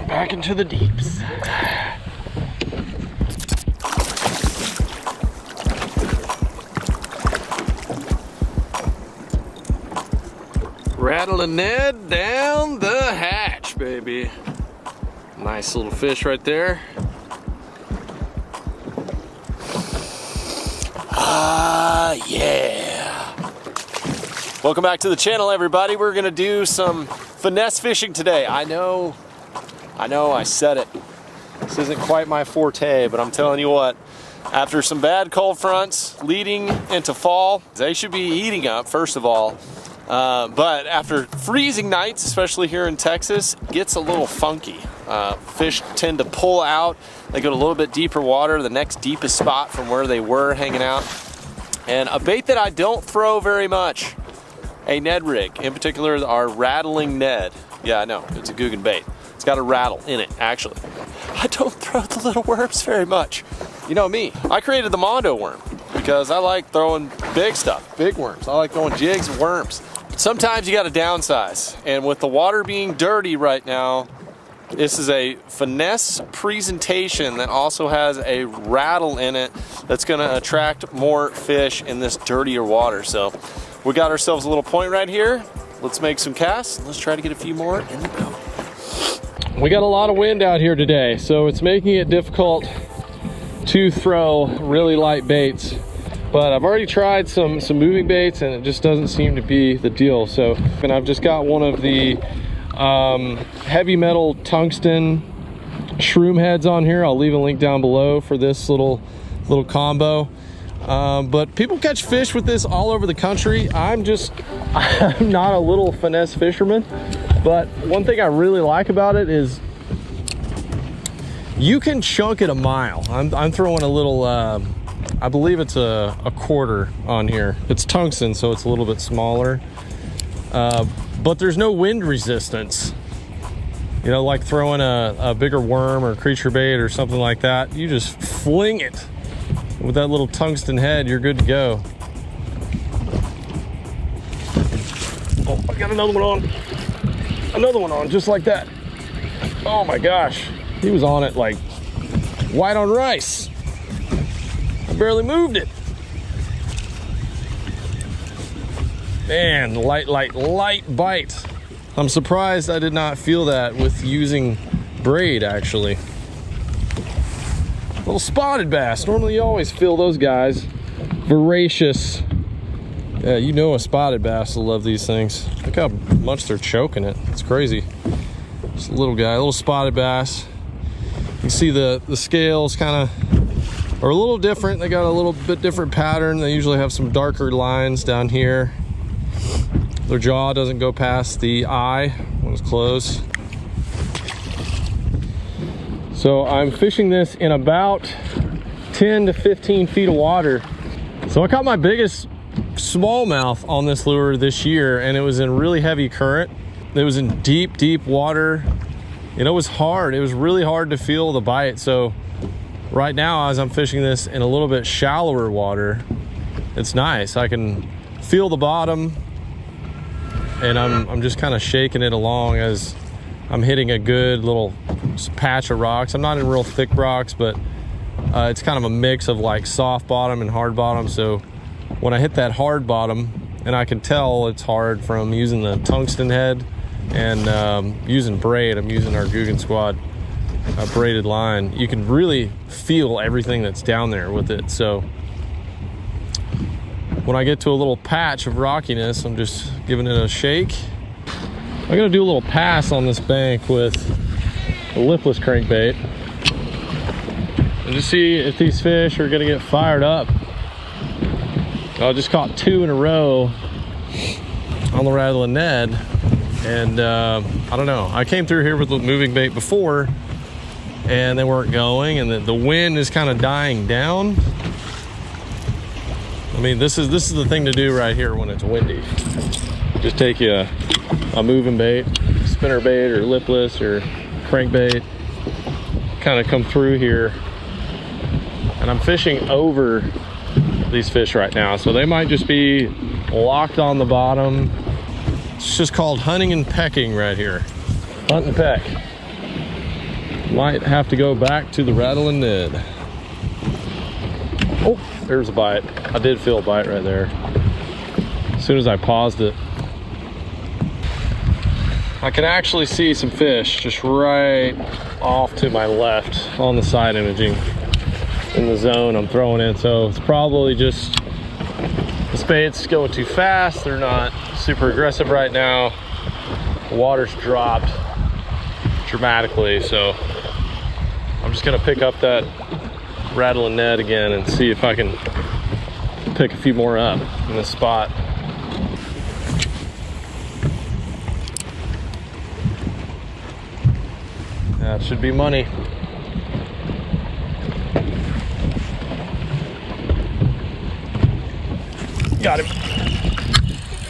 Back into the deeps. Rattling Ned down the hatch, baby. Nice little fish right there. Ah, yeah. Welcome back to the channel, everybody. We're gonna do some finesse fishing today. I know, I said it. This isn't quite my forte, but I'm telling you what, after some bad cold fronts leading into fall, they should be eating up, first of all. But after freezing nights, especially here in Texas, it gets a little funky. Fish tend to pull out. They go to a little bit deeper water, the next deepest spot from where they were hanging out. And a bait that I don't throw very much, a Ned rig, in particular our rattling Ned. Yeah, I know, it's a Googan bait. It's got a rattle in it, actually. I don't throw the little worms very much. You know me, I created the Mondo worm because I like throwing big stuff, big worms. I like throwing jigs and worms. Sometimes you gotta downsize, and with the water being dirty right now, this is a finesse presentation that also has a rattle in it that's gonna attract more fish in this dirtier water. So we got ourselves a little point right here. Let's make some casts. Let's try to get a few more in the boat. We got a lot of wind out here today, so it's making it difficult to throw really light baits. But I've already tried some moving baits and it just doesn't seem to be the deal. So, and I've just got one of the heavy metal tungsten shroom heads on here. I'll leave a link down below for this little combo. But people catch fish with this all over the country. I'm not a little finesse fisherman, but one thing I really like about it is you can chunk it a mile. I'm throwing a little, I believe it's a quarter on here. It's tungsten, so it's a little bit smaller. But there's no wind resistance. You know, like throwing a bigger worm or creature bait or something like that. You just fling it. With that little tungsten head, you're good to go. Oh, I got another one on. Another one on, just like that. Oh my gosh. He was on it like white on rice. I barely moved it. Man, light bite. I'm surprised I did not feel that with using braid, actually. Little spotted bass. Normally you always feel those guys. Voracious. Yeah, you know a spotted bass will love these things. Look how much they're choking it. It's crazy. Just a little guy, a little spotted bass. You can see the scales kind of are a little different. They got a little bit different pattern. They usually have some darker lines down here. Their jaw doesn't go past the eye when it's closed. So I'm fishing this in about 10 to 15 feet of water. So I caught my biggest smallmouth on this lure this year, and it was in really heavy current. It was in deep water, and it was hard. It was really hard to feel the bite. So right now, as I'm fishing this in a little bit shallower water, it's nice. I can feel the bottom, and I'm just kind of shaking it along as I'm hitting a good little patch of rocks. I'm not in real thick rocks, but it's kind of a mix of like soft bottom and hard bottom. So when I hit that hard bottom, and I can tell it's hard from using the tungsten head and using braid, I'm using our Googan Squad braided line, you can really feel everything that's down there with it. So when I get to a little patch of rockiness, I'm just giving it a shake. I'm gonna do a little pass on this bank with a lipless crankbait and just see if these fish are gonna get fired up. I just caught 2 in a row on the rattling Ned, and I don't know. I came through here with the moving bait before, and they weren't going, and the wind is kind of dying down. I mean, this is the thing to do right here when it's windy. Just take you a moving bait, spinner bait or lipless or crankbait, kind of come through here, and I'm fishing over these fish right now, so they might just be locked on the bottom. It's just called hunting and pecking right here. Hunt and peck. Might have to go back to the rattle and Ned. Oh, there's a bite. I did feel a bite right there. As soon as I paused it. I can actually see some fish just right off to my left on the side imaging in the zone I'm throwing in. So it's probably just the spade's going too fast. They're not super aggressive right now. The water's dropped dramatically, so I'm just gonna pick up that rattle and Ned again and see if I can pick a few more up in this spot. That should be money. Got him.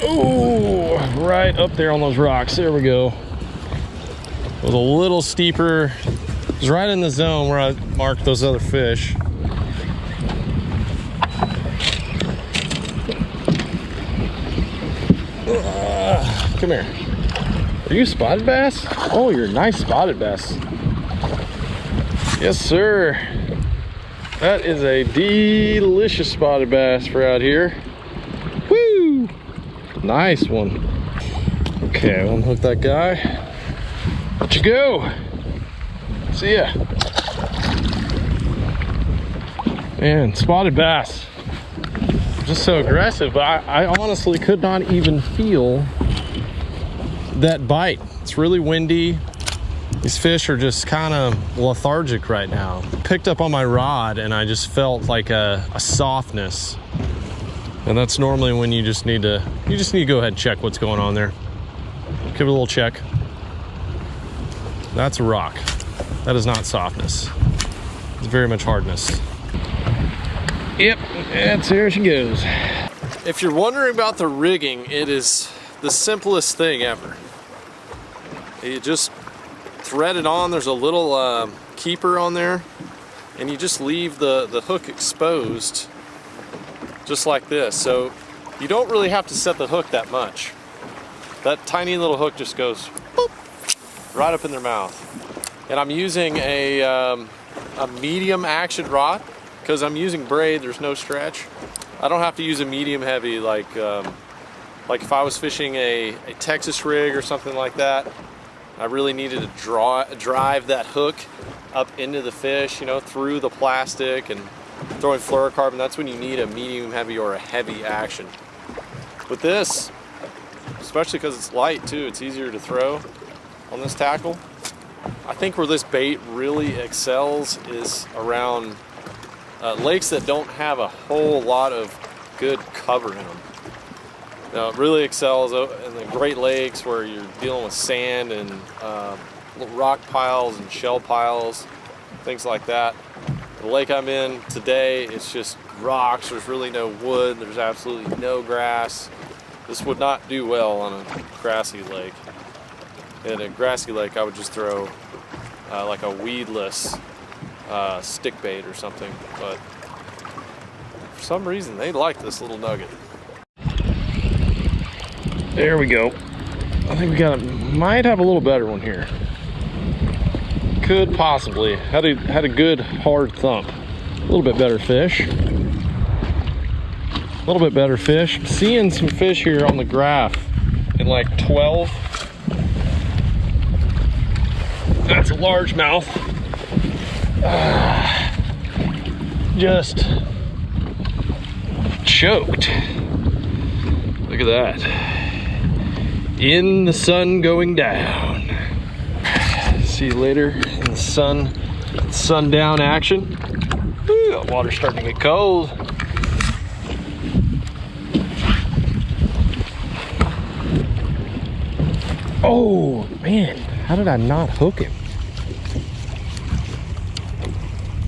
Ooh, right up there on those rocks. There we go. It was a little steeper. It was right in the zone where I marked those other fish. Come here. Are you spotted bass? Oh, you're a nice spotted bass. Yes, sir. That is a delicious spotted bass for out here. Woo! Nice one. Okay, I'll unhook that guy. Let you go. See ya. Man, spotted bass. Just so aggressive, but I honestly could not even feel that bite. It's really windy. These fish are just kind of lethargic right now. Picked up on my rod and I just felt like a softness. And that's normally when you just need to go ahead and check what's going on there. Give it a little check. That's a rock. That is not softness. It's very much hardness. Yep, that's there she goes. If you're wondering about the rigging, it is the simplest thing ever. You just thread it on. There's a little keeper on there, and you just leave the hook exposed just like this. So you don't really have to set the hook that much. That tiny little hook just goes boop, right up in their mouth. And I'm using a medium action rod because I'm using braid. There's no stretch. I don't have to use a medium heavy like if I was fishing a Texas rig or something like that. I really needed to drive that hook up into the fish, you know, through the plastic and throwing fluorocarbon. That's when you need a medium heavy or a heavy action. With this, especially because it's light too, it's easier to throw on this tackle. I think where this bait really excels is around lakes that don't have a whole lot of good cover in them. Now, it really excels in the Great Lakes where you're dealing with sand and rock piles and shell piles, things like that. The lake I'm in today, it's just rocks. There's really no wood. There's absolutely no grass. This would not do well on a grassy lake. In a grassy lake, I would just throw like a weedless stick bait or something. But for some reason, they like this little nugget. There we go. I think we might have a little better one here. Could possibly. Had a good hard thump. A little bit better fish. A little bit better fish. I'm seeing some fish here on the graph in like 12. That's a largemouth. Just choked. Look at that. In the sun going down. See you later in the sundown action. Ooh, that water's starting to get cold. Oh man, how did I not hook him?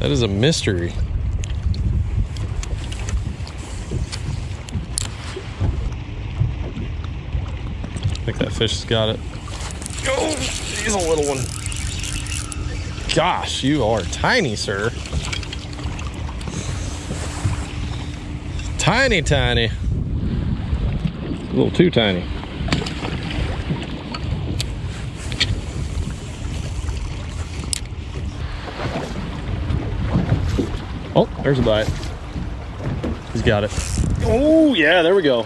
That is a mystery. I think that fish has got it. Oh, he's a little one. Gosh, you are tiny, sir. Tiny, tiny. A little too tiny. Oh, there's a bite. He's got it. Oh, yeah, there we go.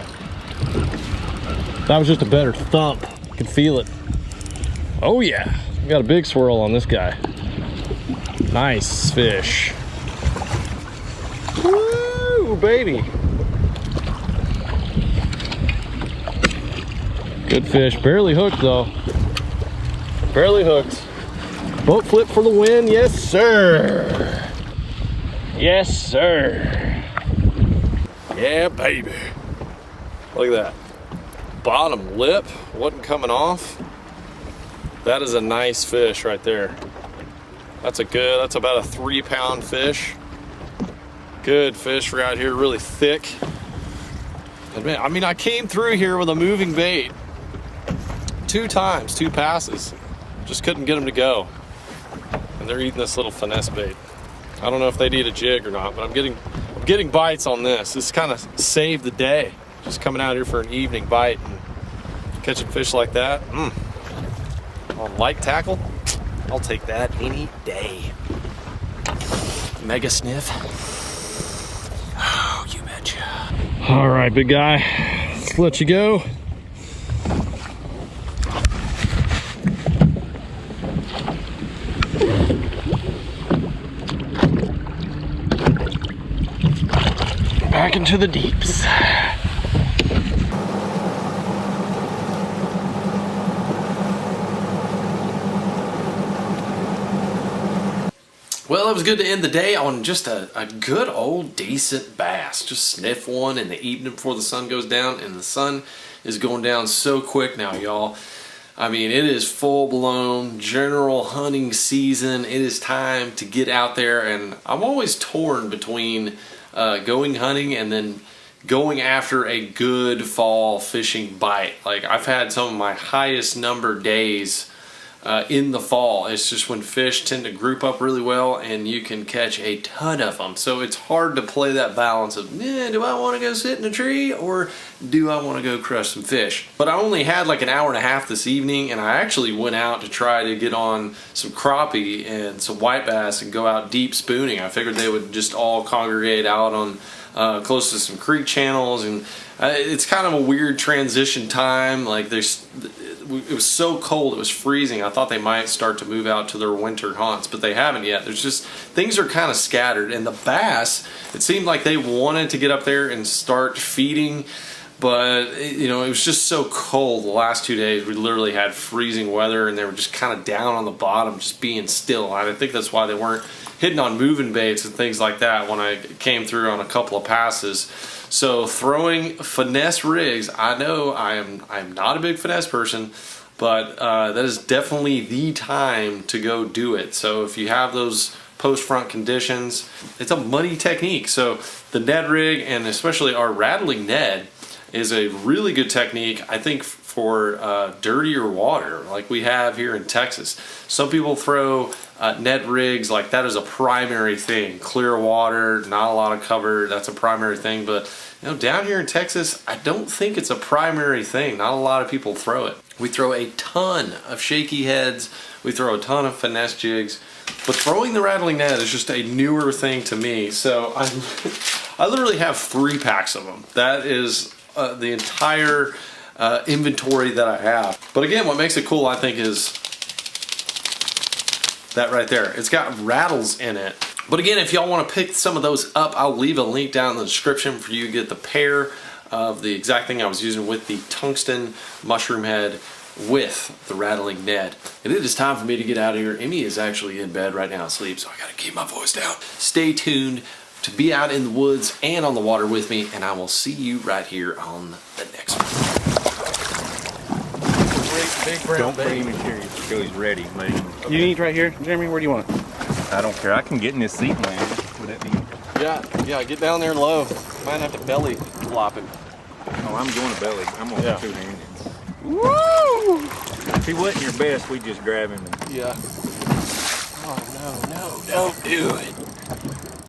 That was just a better thump. You can feel it. Oh, yeah. We got a big swirl on this guy. Nice fish. Woo, baby. Good fish. Barely hooked, though. Barely hooked. Boat flip for the win. Yes, sir. Yes, sir. Yeah, baby. Look at that. Bottom lip wasn't coming off. That is a nice fish right there. That's about a 3-pound fish. Good fish right here, really thick. And man, I mean, I came through here with a moving bait 2 times, 2 passes. Just couldn't get them to go. And they're eating this little finesse bait. I don't know if they need a jig or not, but I'm getting bites on this. This kind of saved the day. Just coming out here for an evening bite and catching fish like that. On light tackle, I'll take that any day. Mega sniff. Oh, you betcha. All right, big guy, let's let you go. Back into the deeps. Well, it was good to end the day on just a good old decent bass. Just sniff one in the evening before the sun goes down, and the sun is going down so quick now, y'all. I mean, it is full-blown general hunting season. It is time to get out there, and I'm always torn between going hunting and then going after a good fall fishing bite. Like, I've had some of my highest number days in the fall. It's just when fish tend to group up really well and you can catch a ton of them. So it's hard to play that balance of, do I want to go sit in a tree or do I want to go crush some fish? But I only had like an hour and a half this evening, and I actually went out to try to get on some crappie and some white bass and go out deep spooning. I figured they would just all congregate out on close to some creek channels, and it's kind of a weird transition time. Like, it was so cold, it was freezing. I thought they might start to move out to their winter haunts, but they haven't yet. There's just, things are kind of scattered, and the bass, it seemed like they wanted to get up there and start feeding, but it was just so cold the last 2 days. We literally had freezing weather, and they were just kind of down on the bottom, just being still. I think that's why they weren't hitting on moving baits and things like that when I came through on a couple of passes. So throwing finesse rigs, I know I'm not a big finesse person, but that is definitely the time to go do it. So if you have those post-front conditions, it's a money technique. So the Ned rig, and especially our rattling Ned, is a really good technique, I think, for dirtier water like we have here in Texas. Some people throw Ned rigs like that is a primary thing. Clear water, not a lot of cover, that's a primary thing. But down here in Texas, I don't think it's a primary thing. Not a lot of people throw it. We throw a ton of shaky heads. We throw a ton of finesse jigs. But throwing the rattling Ned is just a newer thing to me. So I literally have 3 packs of them. That is the entire inventory that I have. But again, what makes it cool, I think, is that right there. It's got rattles in it. But again, if y'all want to pick some of those up, I'll leave a link down in the description for you to get the pair of the exact thing I was using with the tungsten mushroom head with the rattling Ned. And it is time for me to get out of here. Emmy is actually in bed right now asleep, so I gotta keep my voice down. Stay tuned to be out in the woods and on the water with me, and I will see you right here on the next one. Big brown Don't put him in here until he's ready, man. Okay. You eat right here, Jeremy? Where do you want it? I don't care. I can get in this seat, man. Would that be? Yeah, get down there low. Might have to belly flop him. Oh, I'm going to belly. I'm going to two-handed. Woo! If he wasn't your best, we'd just grab him. Yeah. Oh, no, don't do it.